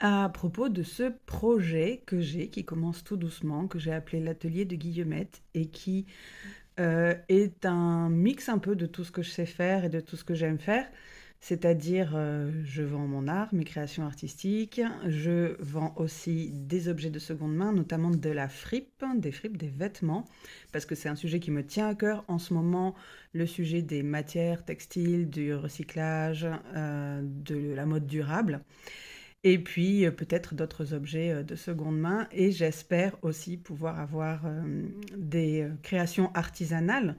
à propos de ce projet que j'ai, qui commence tout doucement, que j'ai appelé l'atelier de Guillemette et qui est un mix un peu de tout ce que je sais faire et de tout ce que j'aime faire. C'est-à-dire, je vends mon art, mes créations artistiques, je vends aussi des objets de seconde main, notamment de la fripe, des vêtements, parce que c'est un sujet qui me tient à cœur en ce moment, le sujet des matières textiles, du recyclage, de la mode durable. Et puis, peut-être d'autres objets, de seconde main et j'espère aussi pouvoir avoir, des, créations artisanales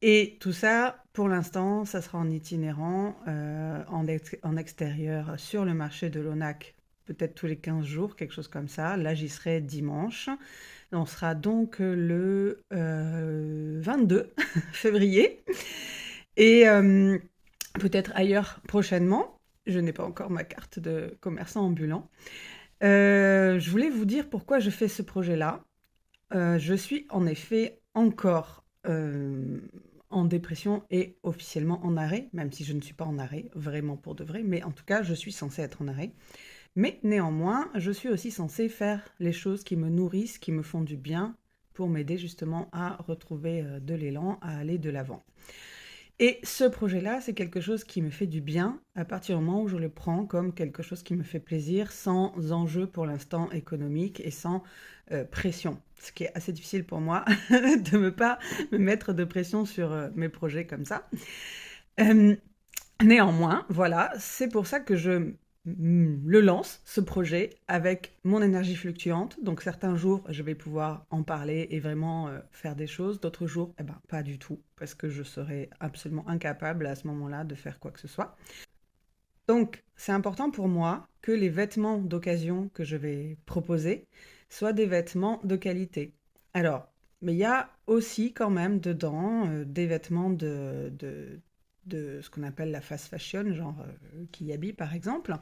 et tout ça, pour l'instant, ça sera en itinérant, en extérieur sur le marché de l'ONAC, peut-être tous les 15 jours, quelque chose comme ça. Là, j'y serai dimanche. On sera donc, le, 22 février et peut-être ailleurs prochainement. Je n'ai pas encore ma carte de commerçant ambulant. Je voulais vous dire pourquoi je fais ce projet-là. Je suis en effet encore en dépression et officiellement en arrêt, même si je ne suis pas en arrêt, vraiment pour de vrai, mais en tout cas, je suis censée être en arrêt. Mais néanmoins, je suis aussi censée faire les choses qui me nourrissent, qui me font du bien, pour m'aider justement à retrouver de l'élan, à aller de l'avant. Et ce projet-là, c'est quelque chose qui me fait du bien à partir du moment où je le prends comme quelque chose qui me fait plaisir, sans enjeu pour l'instant économique et sans pression. Ce qui est assez difficile pour moi de ne pas me mettre de pression sur mes projets comme ça. Euh, Néanmoins, voilà, c'est pour ça que je le lance, ce projet, avec mon énergie fluctuante. Donc certains jours, je vais pouvoir en parler et vraiment faire des choses. D'autres jours, eh ben, pas du tout, parce que je serais absolument incapable à ce moment-là de faire quoi que ce soit. Donc c'est important pour moi que les vêtements d'occasion que je vais proposer soient des vêtements de qualité. Alors, mais il y a aussi quand même dedans des vêtements de ce qu'on appelle la fast fashion, genre Kiabi par exemple.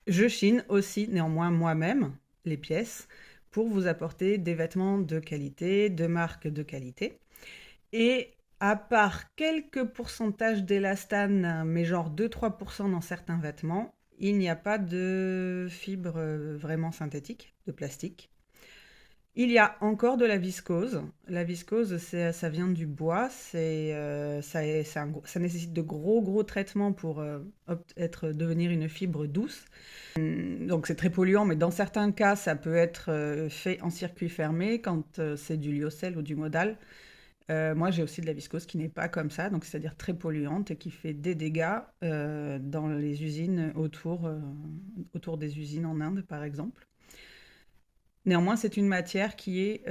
Je chine aussi néanmoins moi-même les pièces pour vous apporter des vêtements de qualité, de marque de qualité. Et à part quelques pourcentages d'élastane, mais genre 2-3% dans certains vêtements, il n'y a pas de fibre vraiment synthétique, de plastique. Il y a encore de la viscose. La viscose, ça vient du bois. Ça nécessite de gros traitements pour devenir une fibre douce. Donc c'est très polluant, mais dans certains cas, ça peut être fait en circuit fermé quand c'est du lyocell ou du modal. Moi, j'ai aussi de la viscose qui n'est pas comme ça, donc c'est-à-dire très polluante et qui fait des dégâts dans les usines autour des usines en Inde, par exemple. Néanmoins, c'est une matière qui est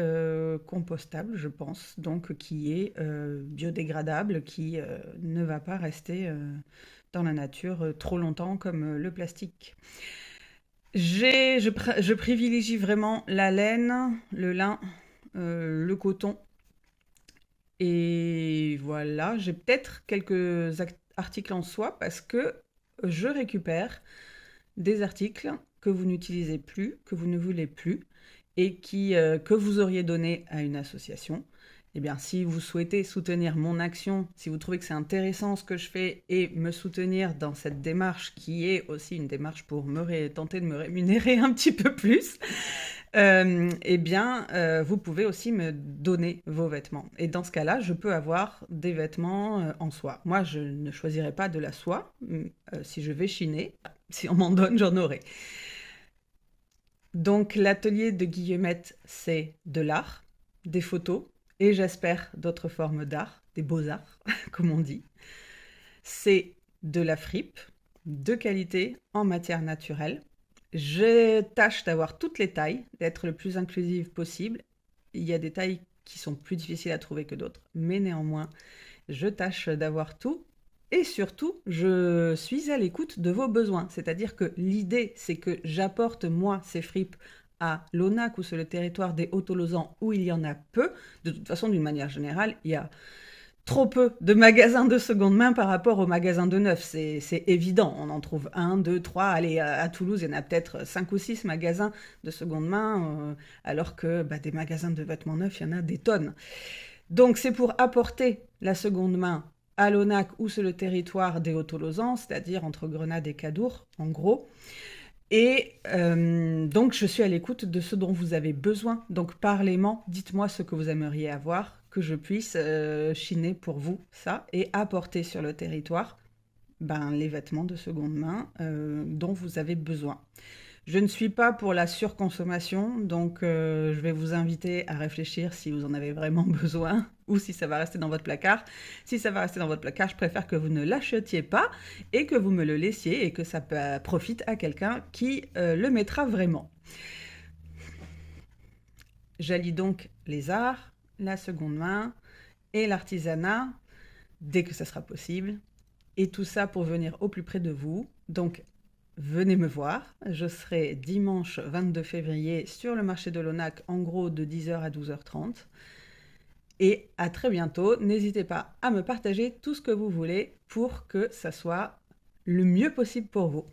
compostable, je pense, donc qui est biodégradable, qui ne va pas rester dans la nature trop longtemps comme le plastique. Je privilégie vraiment la laine, le lin, le coton. Et voilà, j'ai peut-être quelques articles en soie parce que je récupère des articles que vous n'utilisez plus, que vous ne voulez plus, et que vous auriez donné à une association. Eh bien, si vous souhaitez soutenir mon action, si vous trouvez que c'est intéressant ce que je fais et me soutenir dans cette démarche qui est aussi une démarche pour tenter de me rémunérer un petit peu plus, eh bien, vous pouvez aussi me donner vos vêtements. Et dans ce cas-là, je peux avoir des vêtements en soie. Moi, je ne choisirai pas de la soie. Si je vais chiner, si on m'en donne, j'en aurai. Donc l'atelier de Guillemette, c'est de l'art, des photos et j'espère d'autres formes d'art, des beaux-arts, comme on dit. C'est de la fripe, de qualité, en matière naturelle. Je tâche d'avoir toutes les tailles, d'être le plus inclusive possible. Il y a des tailles qui sont plus difficiles à trouver que d'autres, mais néanmoins, je tâche d'avoir tout. Et surtout, je suis à l'écoute de vos besoins. C'est-à-dire que l'idée, c'est que j'apporte, moi, ces fripes à l'ONAC ou sur le territoire des Hauts-Tolosans où il y en a peu. De toute façon, d'une manière générale, il y a trop peu de magasins de seconde main par rapport aux magasins de neuf. C'est évident. On en trouve un, deux, trois. Allez, à Toulouse, il y en a peut-être 5 ou 6 magasins de seconde main, alors que des magasins de vêtements neufs, il y en a des tonnes. Donc, c'est pour apporter la seconde main à l'ONAC ou sur le territoire des Hauts-Tolosans, c'est-à-dire entre Grenade et Cadour, en gros. Et donc, je suis à l'écoute de ce dont vous avez besoin. Donc, parlez-moi, dites-moi ce que vous aimeriez avoir, que je puisse chiner pour vous ça et apporter sur le territoire les vêtements de seconde main dont vous avez besoin. Je ne suis pas pour la surconsommation, donc je vais vous inviter à réfléchir si vous en avez vraiment besoin ou si ça va rester dans votre placard. Si ça va rester dans votre placard, je préfère que vous ne l'achetiez pas et que vous me le laissiez et que ça profite à quelqu'un qui le mettra vraiment. J'allie donc les arts, la seconde main et l'artisanat dès que ça sera possible. Et tout ça pour venir au plus près de vous. Donc, venez me voir. Je serai dimanche 22 février sur le marché de l'ONAC, en gros de 10h à 12h30. Et à très bientôt. N'hésitez pas à me partager tout ce que vous voulez pour que ça soit le mieux possible pour vous.